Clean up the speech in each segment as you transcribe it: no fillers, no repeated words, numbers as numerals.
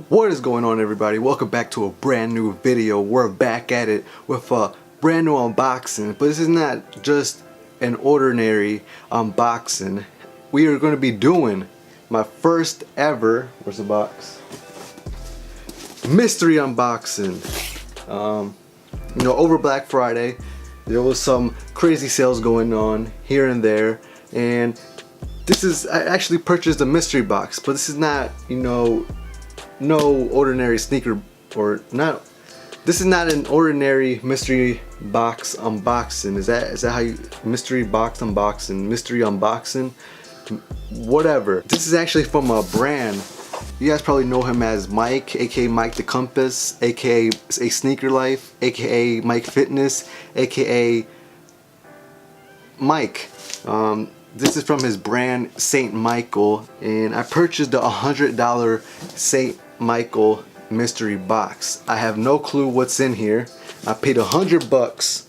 What is going on, everybody? Welcome back to a brand new video. We're back at it with a brand new unboxing, but this is not just an ordinary unboxing. We are going to be doing my first ever, where's the box? Mystery unboxing. You know, over Black Friday there was some crazy sales going on here and there, and I actually purchased a mystery box, but this is not, you know, no ordinary sneaker, or not. This is not an ordinary mystery box unboxing. Is that how you, mystery box unboxing, mystery unboxing, whatever. This is actually from a brand. You guys probably know him as Mike, aka Mike the Compass, aka A Sneaker Life, aka Mike Fitness, aka Mike. This is from his brand St. Michael, and I purchased the $100 St. Michael mystery box. I have no clue what's in here. I paid $100,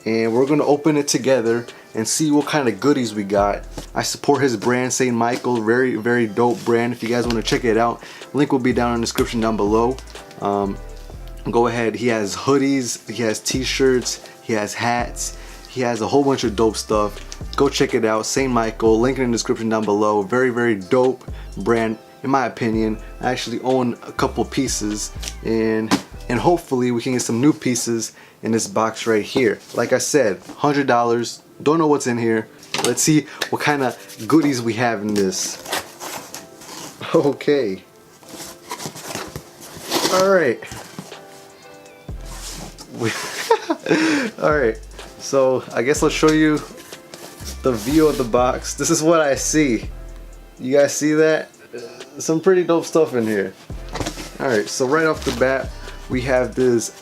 and we're gonna open it together and see what kind of goodies we got. I support his brand St. Michael, very dope brand. If you guys want to check it out, link will be down in the description down below. Go ahead. He has hoodies, he has t-shirts, he has hats, he has a whole bunch of dope stuff. Go check it out. St. Michael, link in the description down below. Very dope brand in my opinion. I actually own a couple pieces, and hopefully we can get some new pieces in this box right here. Like I said, $100. Don't know what's in here. Let's see what kind of goodies we have in this. Okay. Alright. Alright. So I guess I'll show you the view of the box. This is what I see. You guys see that? Some pretty dope stuff in here. Alright, so right off the bat we have this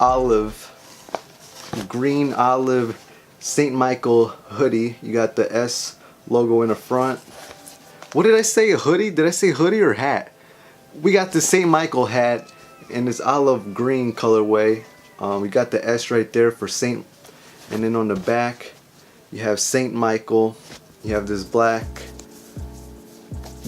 green olive St. Michael hoodie. You got the S logo in the front. What did I say? A hoodie? Did I say hoodie or hat? We got the St. Michael hat in this olive green colorway. We got the S right there for Saint, and then on the back you have St. Michael. You have this black,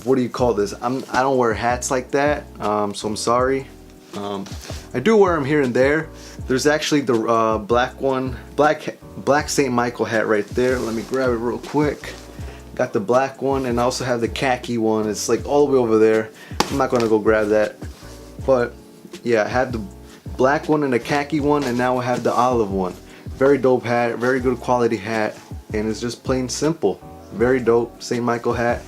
what do you call this? I don't wear hats like that, so I'm sorry. I do wear them here and there. There's actually the black St. Michael hat right there. Let me grab it real quick. Got the black one, and I also have the khaki one. It's like all the way over there. I'm not gonna go grab that, but yeah, I have the black one and the khaki one, and now I have the olive one. Very dope hat, very good quality hat, and it's just plain simple. Very dope St. Michael hat.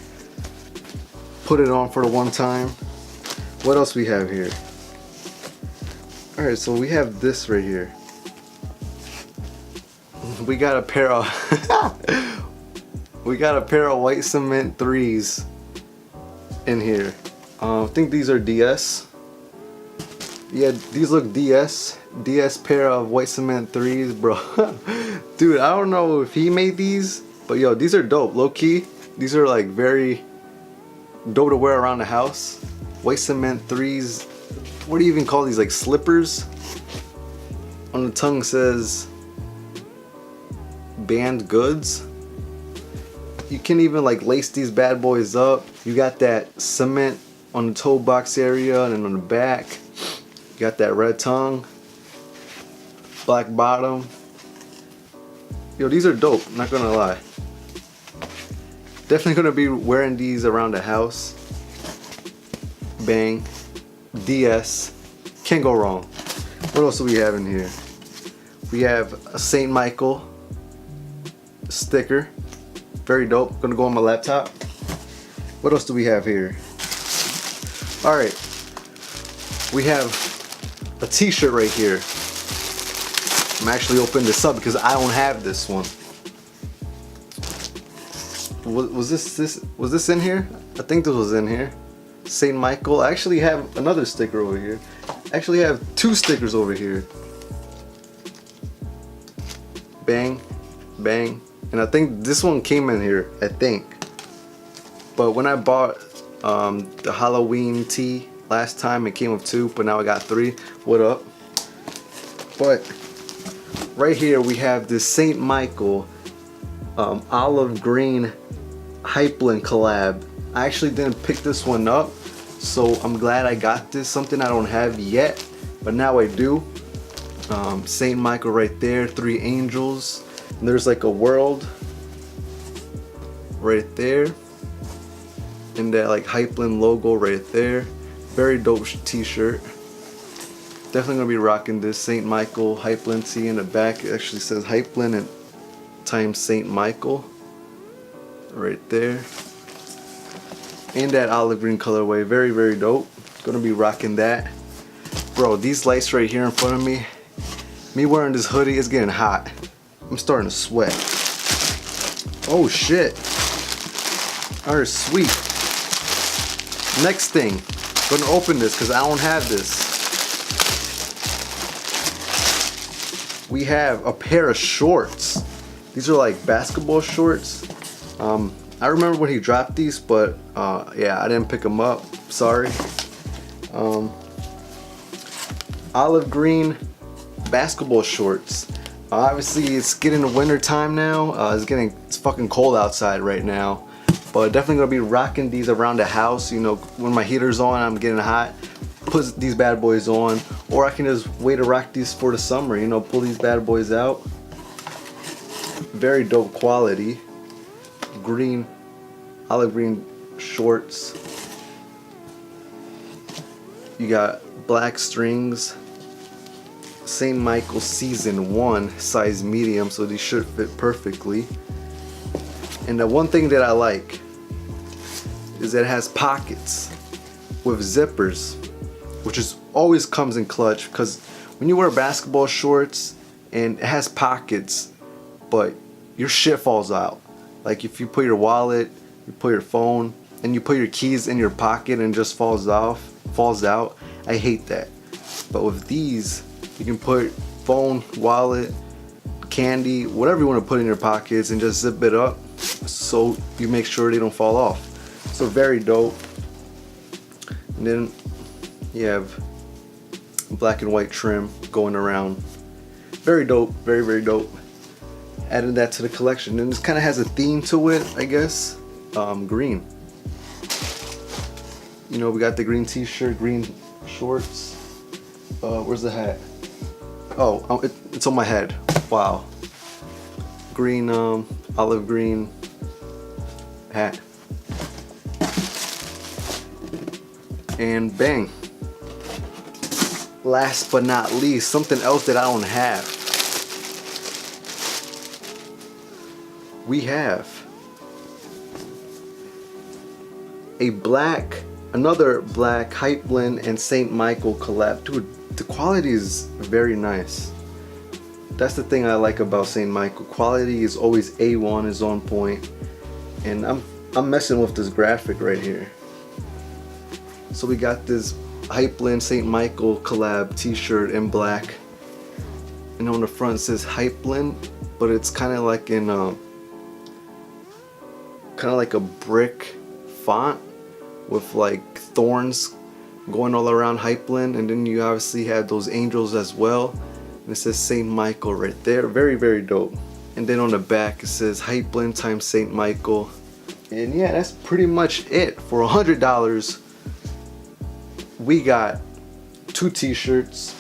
Put it on for the one time. What else we have here? Alright, so we have this right here. We got a pair of white cement 3s in here. I think these are DS. Yeah, these look DS pair of white cement 3s, bro. Dude, I don't know if he made these, but yo, these are dope. Low key, these are like very dope to wear around the house. White cement 3s. What do you even call these? Like slippers? On the tongue says banned goods. You can even like lace these bad boys up. You got that cement on the toe box area, and then on the back you got that red tongue, black bottom. Yo, these are dope, not gonna lie. Definitely gonna be wearing these around the house. Bang. DS. Can't go wrong. What else do we have in here? We have a St. Michael sticker. Very dope. Gonna go on my laptop. What else do we have here? Alright. We have a t-shirt right here. I'm actually opening this up because I don't have this one. Was this in here? I think this was in here. St. Michael. I actually have another sticker over here. I actually have 2 stickers over here. Bang, bang. And I think this one came in here, I think. But when I bought the Halloween tee last time, it came with 2, but now I got 3. What up? But right here we have this St. Michael olive green Hypeland collab. I actually didn't pick this one up So I'm glad I got this, something I don't have yet, but now I do. Saint Michael right there, 3 angels, and there's like a world right there, and that like Hypeland logo right there. Very dope t-shirt. Definitely gonna be rocking this Saint Michael Hypeland tee. In the back it actually says Hypeland and times Saint Michael right there, and that olive green colorway. Very, very dope. Gonna be rocking that. Bro, these lights right here in front of me, me wearing this hoodie, is getting hot. I'm starting to sweat. Oh shit. Alright, sweet. Next thing, gonna open this because I don't have this. We have a pair of shorts. These are like basketball shorts. I remember when he dropped these, but yeah, I didn't pick them up. Sorry. Olive green basketball shorts. Obviously, it's getting the winter time now. It's fucking cold outside right now. But definitely gonna be rocking these around the house. You know, when my heater's on, I'm getting hot. Put these bad boys on, or I can just wait to rock these for the summer. You know, pull these bad boys out. Very dope quality. Green, olive green shorts. You got black strings. Saint Michael season 1, size medium, so these should fit perfectly. And the one thing that I like is that it has pockets with zippers, which is always comes in clutch, because when you wear basketball shorts and it has pockets, but your shit falls out. Like if you put your wallet, you put your phone, and you put your keys in your pocket and it just falls out. I hate that. But with these, you can put phone, wallet, candy, whatever you want to put in your pockets and just zip it up so you make sure they don't fall off. So very dope. And then you have black and white trim going around. Very dope, very, very dope. Added that to the collection, and this kind of has a theme to it, I guess. Green. You know, we got the green t-shirt, green shorts. Where's the hat? Oh, it's on my head. Wow. Green, olive green hat. And bang. Last but not least, something else that I don't have. We have another black Hypeland and Saint Michael collab. Dude, the quality is very nice. That's the thing I like about Saint Michael. Quality is always A1, is on point. And I'm messing with this graphic right here. So we got this Hypeland Saint Michael collab t-shirt in black. And on the front it says Hypeland, but it's kind of like in kind of like a brick font with like thorns going all around Hypeland, and then you obviously have those angels as well, and it says Saint Michael right there. Very, very dope. And then on the back it says Hypeland times Saint Michael. And yeah, that's pretty much it. For $100 we got 2 t-shirts,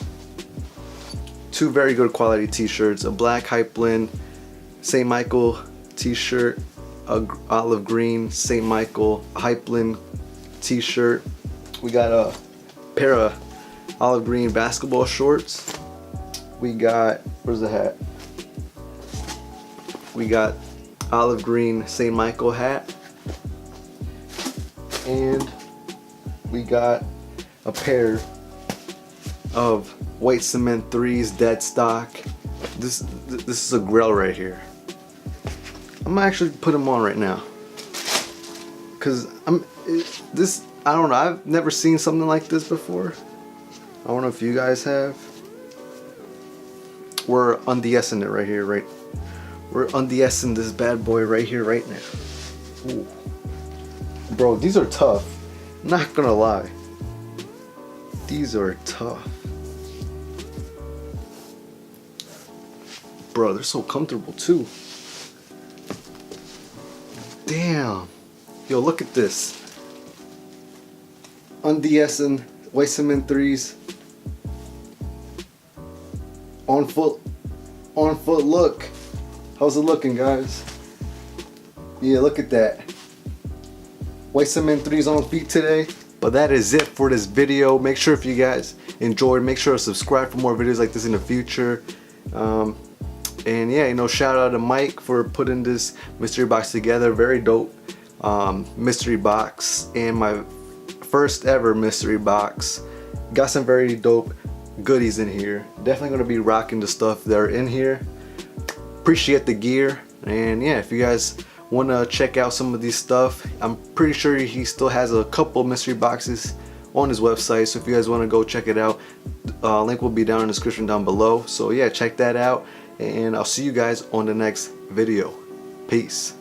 2 very good quality t-shirts, a black Hypeland Saint Michael t-shirt, a olive green Saint Michael Hypeland t-shirt. We got a pair of olive green basketball shorts. We got, where's the hat? We got olive green Saint Michael hat. And we got a pair of white cement 3s, dead stock. This is a grill right here. I'm gonna actually put them on right now, cause I don't know, I've never seen something like this before. I don't know if you guys have. We're undesing it right here, right? We're undesing this bad boy right here, right now. Ooh. Bro, these are tough. Not gonna lie. These are tough. Bro, they're so comfortable too. Damn. Yo, look at this. undressing, wasting in threes. On foot look. How's it looking, guys? Yeah, look at that. Wasting in threes on feet today. But that is it for this video. Make sure if you guys enjoyed, make sure to subscribe for more videos like this in the future. And yeah, you know, shout out to Mike for putting this mystery box together. Very dope mystery box, and my first ever mystery box. Got some very dope goodies in here. Definitely gonna be rocking the stuff that are in here. Appreciate the gear, and yeah, if you guys want to check out some of these stuff, I'm pretty sure he still has a couple mystery boxes on his website, so if you guys want to go check it out, link will be down in the description down below. So yeah, check that out, and I'll see you guys on the next video. Peace.